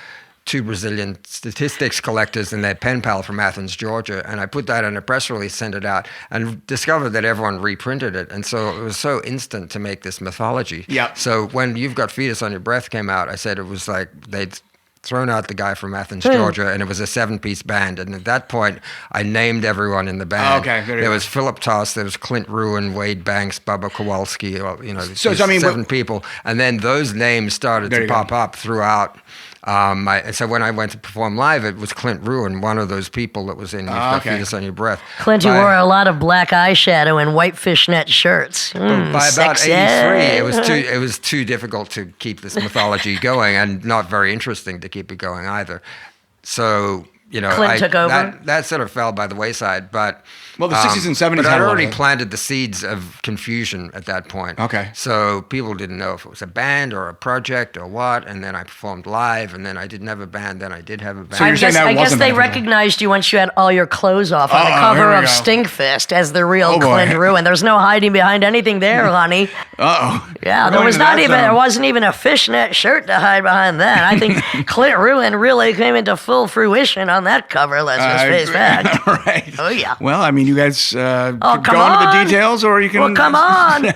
two Brazilian statistics collectors and their pen pal from Athens, Georgia. And I put that in a press release, sent it out, and discovered that everyone reprinted it. And so it was so instant to make this mythology. Yeah. So when You've Got Fetus on Your Breath came out, I said it was like they'd thrown out the guy from Athens, Georgia, and it was a 7-piece band. And at that point, I named everyone in the band. Oh, okay, there was Philip Toss, there was Clint Ruin, Wade Banks, Bubba Kowalski, So, I mean, 7 people. And then those names started to pop up throughout. So when I went to perform live, it was Clint Ruin, one of those people that was in You've Got Fetus on Your Breath. Clint, you wore a lot of black eyeshadow and white fishnet shirts. By about sexy. 83, it was too difficult to keep this mythology going, and not very interesting to keep it going either. So, Clint took over? That sort of fell by the wayside, but... Well, the 60s and 70s But had I'd a lot already of it. planted the seeds of confusion at that point. Okay. So people didn't know if it was a band or a project or what, and then I performed live, and then I didn't have a band, then I did have a band. So you're saying that I guess wasn't they beneficial. recognized you once you had all your clothes off on the cover here we of go. Stinkfist as the real Oh, boy. Clint Ruin. There's no hiding behind anything there, honey. Uh-oh. Yeah, We're there going was into that zone. there wasn't even a fishnet shirt to hide behind that. I think Clint Ruin really came into full fruition on that cover. Let's just face fact. Right. Oh yeah. Well, I mean, you guys come go into the on. details, or you can... Well, come on.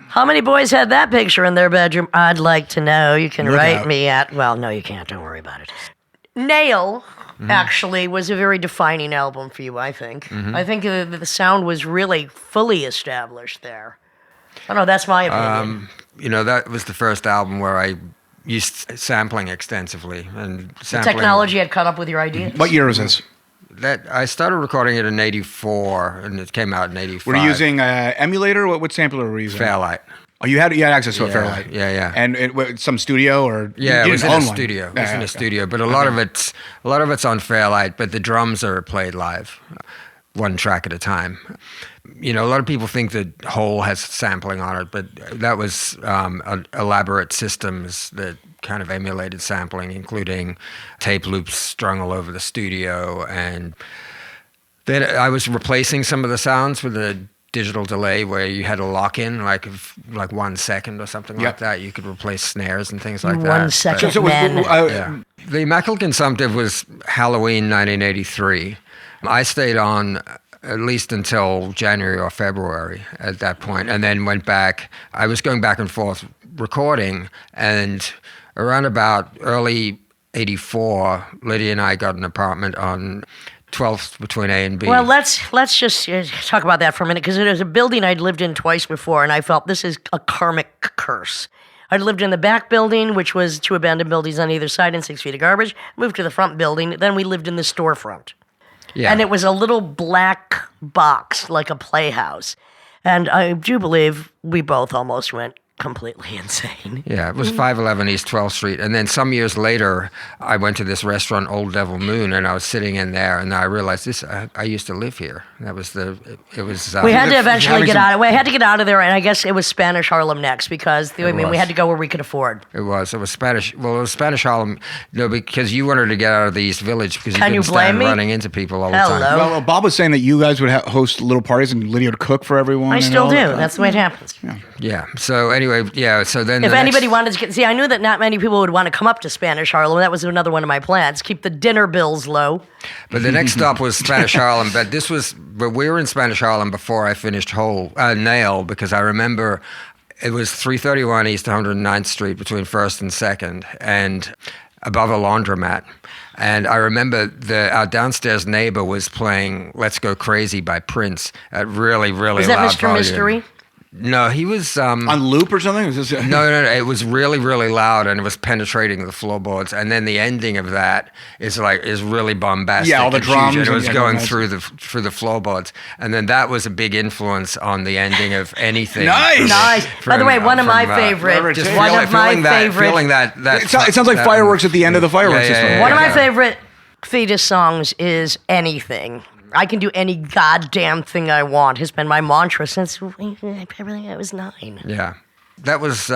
How many boys had that picture in their bedroom? I'd like to know. You can Look write out. me at... Well, no, you can't. Don't worry about it. Nail, actually, was a very defining album for you, I think. I think the sound was really fully established there. I don't know. That's my opinion. That was the first album where I used sampling extensively. And sampling, Technology had caught up with your ideas. What year was this? That I started recording it in '84, and it came out in '85. Were you using emulator? What sampler were you using? Fairlight? Oh, you had access to a Fairlight. Yeah. And some studio or Yeah, you it was in didn't a own one? studio. It was in okay. a studio, but a lot of it's on Fairlight. But the drums are played live, one track at a time. A lot of people think that Whole has sampling on it, but that was elaborate systems that kind of emulated sampling, including tape loops strung all over the studio. And then I was replacing some of the sounds with a digital delay where you had a lock-in, like 1 second or something like that. You could replace snares and things like that. 1 second. So Yeah. The Immaculate Consumptive was Halloween 1983. I stayed on at least until January or February at that point, and then went back. I was going back and forth recording, and around about early 84, Lydia and I got an apartment on 12th between A and B. Well, let's just talk about that for a minute, because it is a building I'd lived in twice before, and I felt this is a karmic curse. I'd lived in the back building, which was 2 abandoned buildings on either side and 6 feet of garbage. Moved to the front building. Then we lived in the storefront. Yeah. And it was a little black box, like a playhouse. And I do believe we both almost went completely insane. Yeah, it was 511 East 12th Street. And then some years later, I went to this restaurant, Old Devil Moon, and I was sitting in there, and I realized I used to live here. That was it was... We had to eventually get out. We had to get out of there, and I guess it was Spanish Harlem next, because we had to go where we could afford. It was Spanish. Well, it was Spanish Harlem, because you wanted to get out of the East Village because Can you you couldn't blame stand me? running into people all the Hello. time. Well, Bob was saying that you guys would host little parties and Lydia would cook for everyone. I and still all do. that. That's the way it happens. Yeah. So anyway, so then If the anybody next, wanted to see, I knew that not many people would want to come up to Spanish Harlem. That was another one of my plans. Keep the dinner bills low. But the next stop was Spanish Harlem. But we were in Spanish Harlem before I finished Nail, because I remember it was 331 East 109th Street between 1st and 2nd, and above a laundromat. And I remember our downstairs neighbor was playing "Let's Go Crazy" by Prince at really, really Was that loud Mr. volume. Mystery? No, he was On loop or something? Was this, No, it was really, really loud, and it was penetrating the floorboards. And then the ending of that is really bombastic. Yeah, all the and huge, drums and it and- was yeah, going nice. through the floorboards. And then that was a big influence on the ending of anything. Nice! Nice. By the way, one of my favorite. just One of my feeling favorite. that it sounds like fireworks at the end of the fireworks system. One of my favorite Fetus songs is Anything. I can do any goddamn thing I want has been my mantra since I was 9. Yeah. That was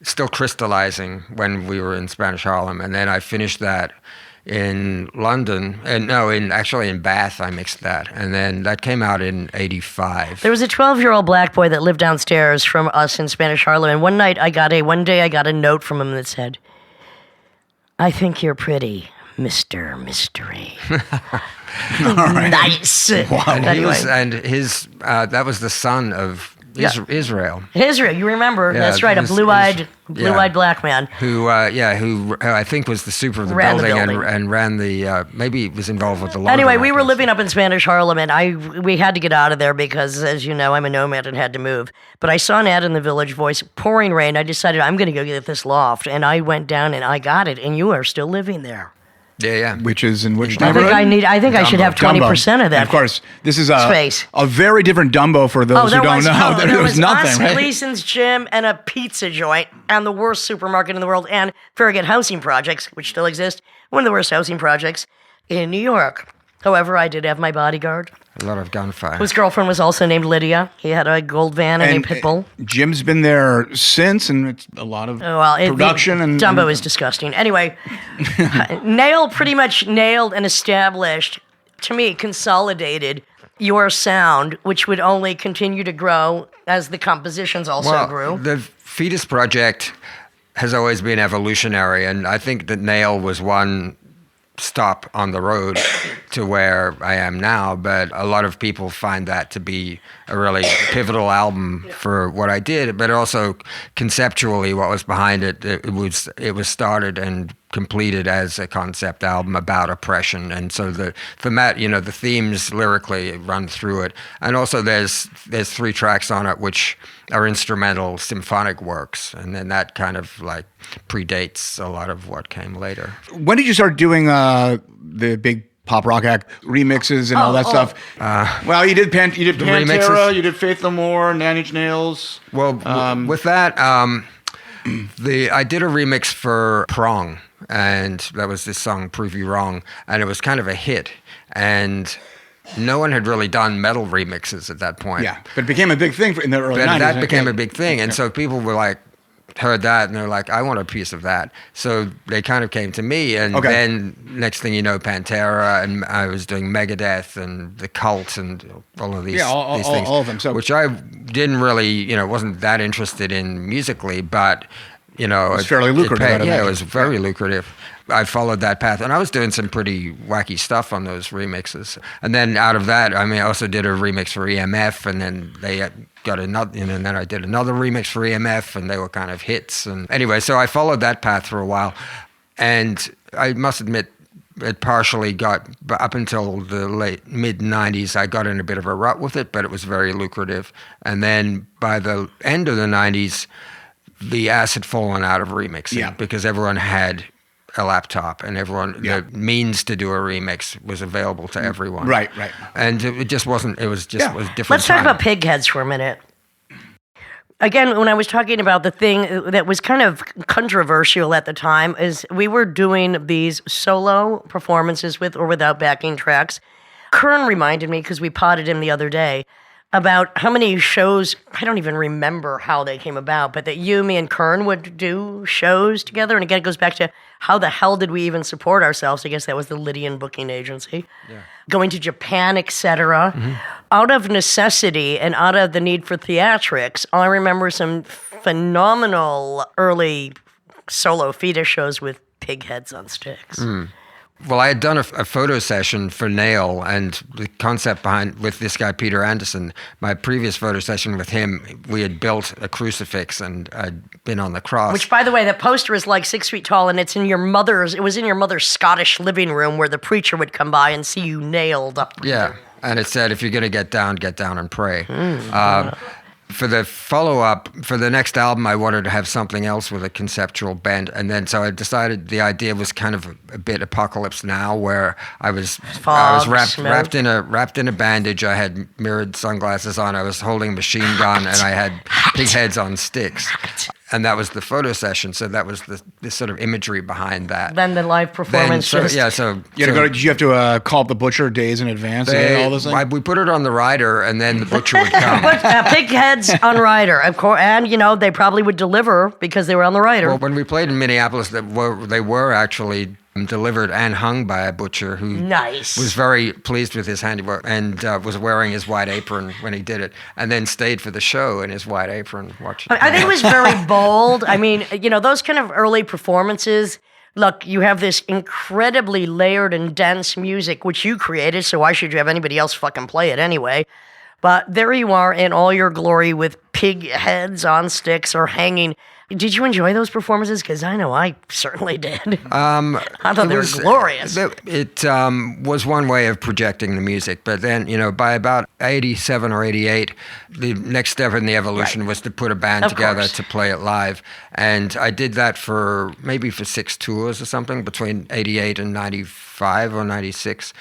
still crystallizing when we were in Spanish Harlem. And then I finished that in London. Actually in Bath, I mixed that. And then that came out in 85. There was a 12-year-old black boy that lived downstairs from us in Spanish Harlem, and one day I got a note from him that said, I think you're pretty, Mr. Mystery. All right. Nice. Wow. That was the son of Israel. Israel, you remember? Yeah, that's right. A blue-eyed black man Who I think was the super of the building. And ran the maybe he was involved with the laundromat. Anyway, we were living up in Spanish Harlem, and we had to get out of there because, as you know, I'm a nomad and had to move. But I saw an ad in the Village Voice, pouring rain. I decided I'm going to go get this loft, and I went down and I got it, and you are still living there. Yeah. Which is in which I neighborhood? I think I should have 20% of that. And of course, this is space. A very different Dumbo for those who don't know. There was nothing, us, right? Gleason's Gym, and a pizza joint, and the worst supermarket in the world, and Farragut Housing Projects, which still exist, one of the worst housing projects in New York. However, I did have my bodyguard. A lot of gunfire. Whose girlfriend was also named Lydia. He had a gold van and a pit bull. Jim's been there since, and it's a lot of production. And Dumbo is disgusting. Anyway, pretty much nailed and established, to me, consolidated your sound, which would only continue to grow as the compositions also grew. The Fetus project has always been evolutionary, and I think that Nail was one stop on the road to where I am now, but a lot of people find that to be a really pivotal album for what I did, but also conceptually what was behind it. It was started and completed as a concept album about oppression, and so the themes lyrically run through it, and also there's 3 tracks on it which are instrumental symphonic works, and then that kind of like predates a lot of what came later. When did you start doing the big pop rock act remixes and all that stuff? Well, you did Pantera, remixes. You did Faith No More, Nine Inch Nails. Well, with that, I did a remix for Prong, and that was this song "Prove You Wrong," and it was kind of a hit, and no one had really done metal remixes at that point. Yeah, but it became a big thing in the early 90s. That became a big thing, and so people were like, heard that, and they're like, I want a piece of that. So they kind of came to me, and then next thing you know, Pantera, and I was doing Megadeth and The Cult and all of these, these things. All of them. So, which I didn't really, wasn't that interested in musically, but, it was fairly lucrative. It was very lucrative. I followed that path, and I was doing some pretty wacky stuff on those remixes. And then out of that, I also did a remix for EMF, and then they got another, and then I did another remix for EMF, and they were kind of hits. And anyway, so I followed that path for a while, and I must admit, it partially got up until the late mid-90s. I got in a bit of a rut with it, but it was very lucrative. And then by the end of the 90s, the ass had fallen out of remixing because everyone had a laptop, and the means to do a remix was available to everyone. Right. And it just wasn't, it was just was different. Let's talk about pig heads for a minute. Again, when I was talking about the thing that was kind of controversial at the time is we were doing these solo performances with or without backing tracks. Kern reminded me, because we potted him the other day, about how many shows, I don't even remember how they came about, but that you, me, and Kern would do shows together. And again, it goes back to how the hell did we even support ourselves? I guess that was the Lydian booking agency. Yeah. Going to Japan, etc. Mm-hmm. Out of necessity and out of the need for theatrics, I remember some phenomenal early solo Fetus shows with pig heads on sticks. Mm. Well, I had done a photo session for Nail, and the concept behind, with this guy, Peter Anderson, my previous photo session with him, we had built a crucifix, and I'd been on the cross. Which, by the way, that poster is like 6 feet tall, and it was in your mother's Scottish living room where the preacher would come by and see you nailed up. Yeah, and it said, if you're going to get down and pray. For the follow-up, for the next album, I wanted to have something else with a conceptual bent. And then so I decided the idea was kind of a bit Apocalypse Now, where I was wrapped in a bandage. I had mirrored sunglasses on. I was holding a machine gun, and I had pig heads on sticks. And that was the photo session. So that was the sort of imagery behind that. Then the live performance. You had to go. Did you have to call up the butcher days in advance? All those things? We put it on the rider, and then the butcher would come. Pig heads on rider, of course, and they probably would deliver because they were on the rider. Well, when we played in Minneapolis, they were actually delivered and hung by a butcher who was very pleased with his handiwork and was wearing his white apron when he did it, and then stayed for the show in his white apron watching. I think it was very bold. I mean, those kind of early performances, look, you have this incredibly layered and dense music, which you created, so why should you have anybody else fucking play it anyway? But there you are in all your glory with pig heads on sticks or hanging. Did you enjoy those performances? Because I know I certainly did. I thought they were glorious. It was one way of projecting the music, but then, by about 87 or 88, the next step in the evolution was to put a band together to play it live. And I did that for 6 tours or something between 88 and 95 or 96.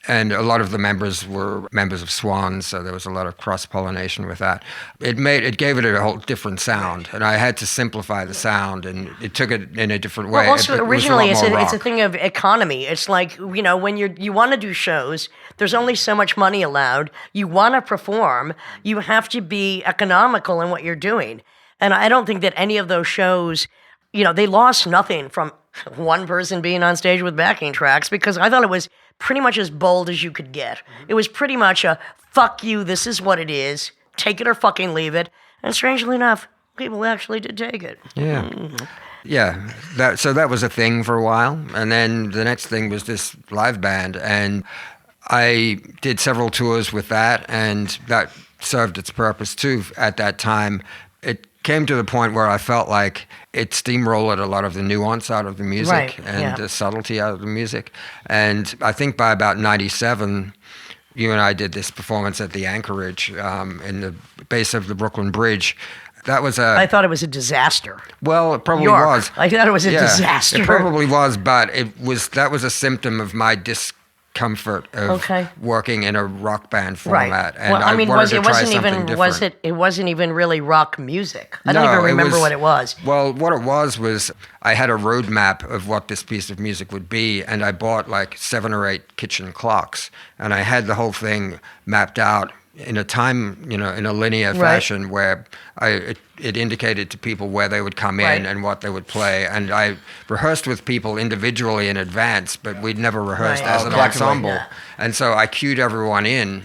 And a lot of the members were members of Swans, so there was a lot of cross-pollination with that. It gave it a whole different sound, and I had to simplify the sound, and it took it in a different way. Well, also originally it's a thing of economy. It's like, when you want to do shows, there's only so much money allowed. You want to perform, you have to be economical in what you're doing. And I don't think that any of those shows, they lost nothing from one person being on stage with backing tracks, because I thought it was pretty much as bold as you could get. It was pretty much a, fuck you, this is what it is, take it or fucking leave it. And strangely enough, people actually did take it. Yeah. Yeah, so that was a thing for a while. And then the next thing was this live band. And I did several tours with that, and that served its purpose too at that time. It came to the point where I felt like it steamrolled a lot of the nuance out of the music the subtlety out of the music. And I think by about 97, you and I did this performance at the Anchorage in the base of the Brooklyn Bridge. That was I thought it was a disaster. Well, it probably York. was. I thought it was a disaster. It probably was, but that was a symptom of my discomfort of working in a rock band format, and it wasn't even really rock music. I don't even remember what it was. Well, what it was I had a roadmap of what this piece of music would be, and I bought like 7 or 8 kitchen clocks, and I had the whole thing mapped out in a time, in a linear fashion where it indicated to people where they would come in and what they would play. And I rehearsed with people individually in advance, but we'd never rehearsed as an ensemble. Yeah. And so I cued everyone in,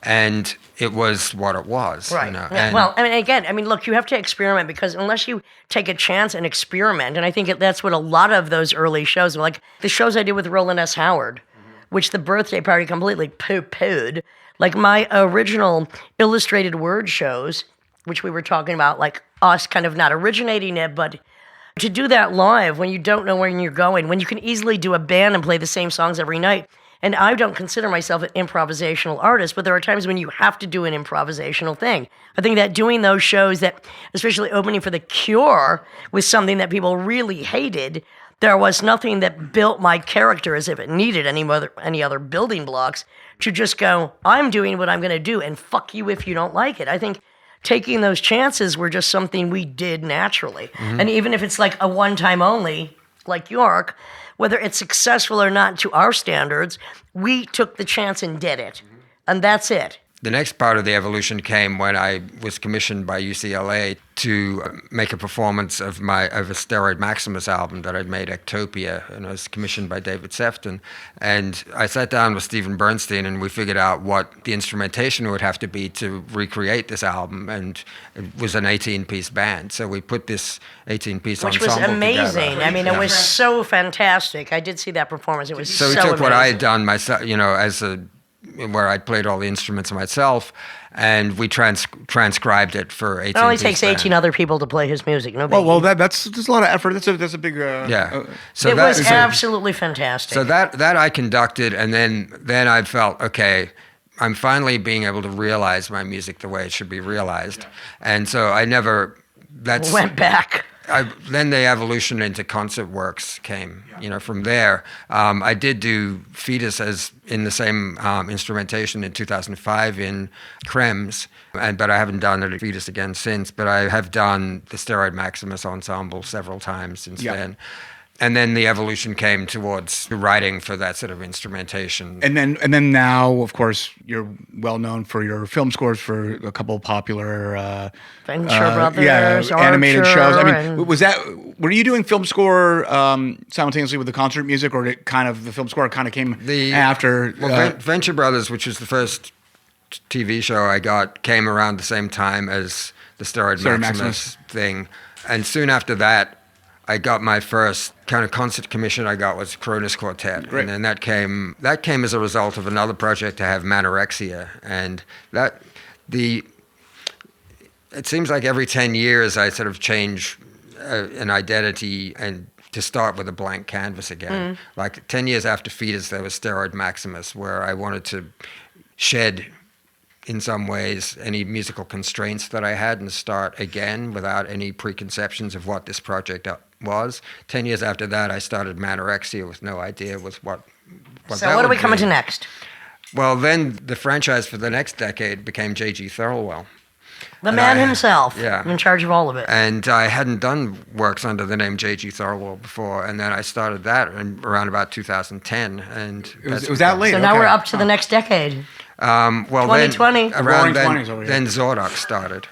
and it was what it was. Right. Look, you have to experiment, because unless you take a chance and experiment, and I think that's what a lot of those early shows, like the shows I did with Roland S. Howard, which the birthday party completely poo-pooed. Like my original illustrated word shows, which we were talking about, like us kind of not originating it, but to do that live when you don't know where you're going, when you can easily do a band and play the same songs every night. And I don't consider myself an improvisational artist, but there are times when you have to do an improvisational thing. I think that doing those shows that, especially opening for The Cure, was something that people really hated. There was nothing that built my character as if it needed any other building blocks to just go, I'm doing what I'm going to do, and fuck you if you don't like it. I think taking those chances were just something we did naturally. Mm-hmm. And even if it's like a one-time only, like York, whether it's successful or not to our standards, we took the chance and did it. Mm-hmm. And that's it. The next part of the evolution came when I was commissioned by UCLA to make a performance of a Steroid Maximus album that I'd made, Ectopia, and I was commissioned by David Sefton. And I sat down with Stephen Bernstein, and we figured out what the instrumentation would have to be to recreate this album, and it was an 18-piece band. So we put this 18-piece ensemble together. Which was amazing. I mean, it was so fantastic. I did see that performance. It was so amazing. So we took what I had done myself, where I'd played all the instruments myself, and we transcribed it for 18. It only takes 18 other people to play his music. No biggie. Well, that's a lot of effort. That's a big. So it was absolutely fantastic. So that I conducted, and then I felt, okay, I'm finally being able to realize my music the way it should be realized, and so I never. Went back. Then the evolution into concert works came, from there. I did do Fetus as in the same instrumentation in 2005 in Krems, but I haven't done it at Fetus again since. But I have done the Steroid Maximus ensemble several times since then. And then the evolution came towards writing for that sort of instrumentation. And then now, of course, you're well known for your film scores for a couple of popular Venture Brothers, animated shows. I mean, were you doing film score simultaneously with the concert music, or did the film score kind of came after? Well, Venture Brothers, which was the first TV show I got, came around the same time as the Steroid Maximus thing, and soon after that, I got my first kind of concert commission I got was Kronos Quartet. Great. And then that came as a result of another project I have, Manorexia. And it seems like every 10 years I sort of change an identity and to start with a blank canvas again. Like 10 years after Fetus, there was Steroid Maximus, where I wanted to shed, in some ways, any musical constraints that I had and start again without any preconceptions of what this project was. 10 years after that, I started Manorexia with no idea what So what are we coming to next? Well, then the franchise for the next decade became J.G. Thirlwell. The man himself, yeah. in charge of all of it. And I hadn't done works under the name J.G. Thirlwell before, and then I started that around about 2010. And it was that late. So now we're up to the next decade. Well, 2020. then around then Xordox started,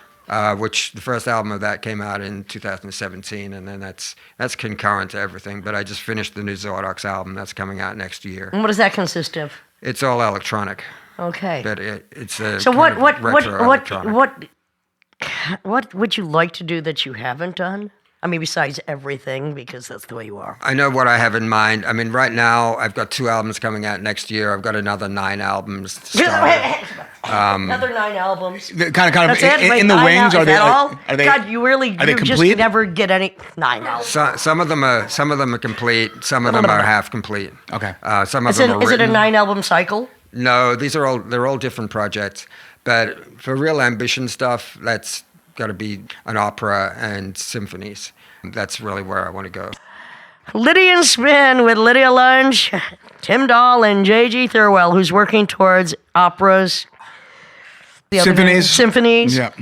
which the first album of that came out in 2017, and then that's concurrent to everything. But I just finished the new Xordox album that's coming out next year. And what does that consist of? It's all electronic. Okay. But it's a So kind of retro electronic. what would you like to do that you haven't done? I mean, besides everything, because that's the way you are. I know what I have in mind. I mean, right now, I've got 2 albums coming out next year. I've got another 9 albums to start. Another 9 albums. Kind of That's it? in the wings. Is that all? Are they? God, you really Are they just complete? never get any 9 albums. Some of them are complete. Some of them are half complete. Okay. Some of them are Is it a written. 9-album cycle? No, they're all different projects. But for real ambition stuff, that's got to be an opera and symphonies. That's really where I want to go. Lydian Spin with Lydia Lunch, Tim Dahl, and J.G. Thirlwell, who's working towards operas. Symphonies. Yeah.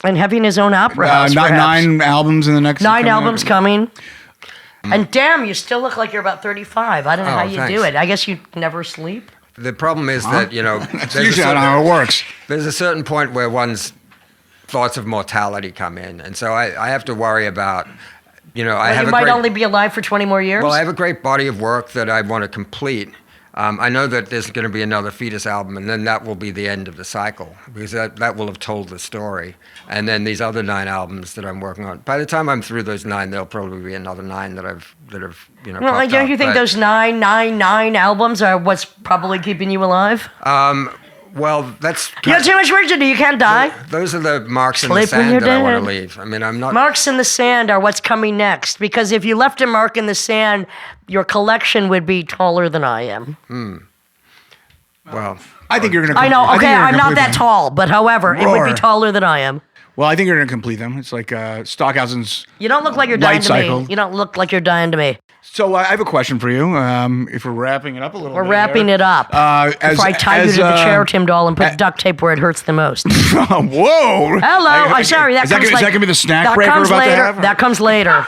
And having his own opera house, perhaps. 9 albums in the next. 9 albums coming. And damn, you still look like you're about 35. I don't know how you do thanks. it. I guess you never sleep. The problem is that, That's usually not how it works. there's a certain point where one's thoughts of mortality come in. And so I have to worry about, I have You a might great, only be alive for 20 more years. Well, I have a great body of work that I want to complete. I know that there's going to be another Fetus album, and then that will be the end of the cycle, because that will have told the story. And then these other 9 albums that I'm working on. By the time I'm through those 9, there'll probably be another 9 that have Well, popped don't up. you think But, those 9 albums are what's probably keeping you alive? Well, that's You have too much work to do. You can't die. those are the marks in Sleep the when sand you're that I want dead. to leave. I mean, I'm not. Marks in the sand are what's coming next. Because if you left a mark in the sand, your collection would be taller than I am. Well, I think you're going to. I know. Okay, I'm not that tall, but however, it would be Roar. taller than I am. Well, I think you're going to complete them. It's like Stockhausen's. You don't look like you're dying Light to me. cycle. You don't look like you're dying to me. So I have a question for you. If we're wrapping it up a little bit. We're wrapping it up. Before I tie you to the chair, Tim Dahl, and put duct tape where it hurts the most. Whoa! Hello. I'm sorry. That is that comes going to be the snack break comes we're about later. to have? That comes later.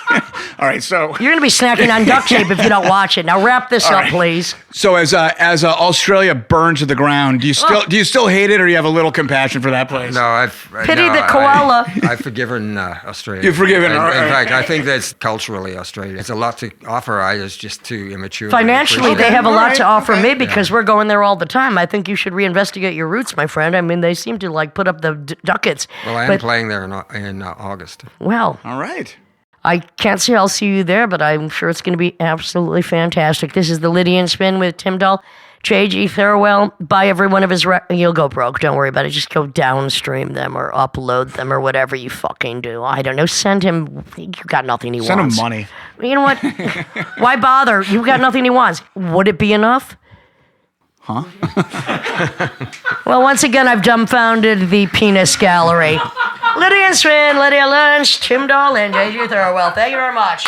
All right. So You're going to be snacking on duct tape if you don't watch it. Now wrap this up, right. please. So as Australia burns to the ground, do you still hate it, or do you have a little compassion for that place? no, Pity the koala. I've forgiven Australia. You've forgiven, In all right. fact, I think that's culturally Australia. There's a lot to offer. I was just too immature. to Financially, appreciate they it. have a lot to Alright, offer okay. me because we're going there all the time. I think you should reinvestigate your roots, my friend. I mean, they seem to put up the ducats. Well, I am But- playing there in August. Well, All right. I can't say I'll see you there, but I'm sure it's going to be absolutely fantastic. This is the Lydian Spin with Tim Dahl, J.G. Thirlwell. Buy every one of his you'll go broke. Don't worry about it. Just go downstream them or upload them or whatever you fucking do. I don't know. Send him. You got nothing he Send him wants. money. You know what? Why bother? You've got nothing he wants. Would it be enough? Huh? Well, once again, I've dumbfounded the penis gallery. Lydia Spin, Lydia Lunch, Tim Dahl, and J.G. Thirlwell. Thank you very much.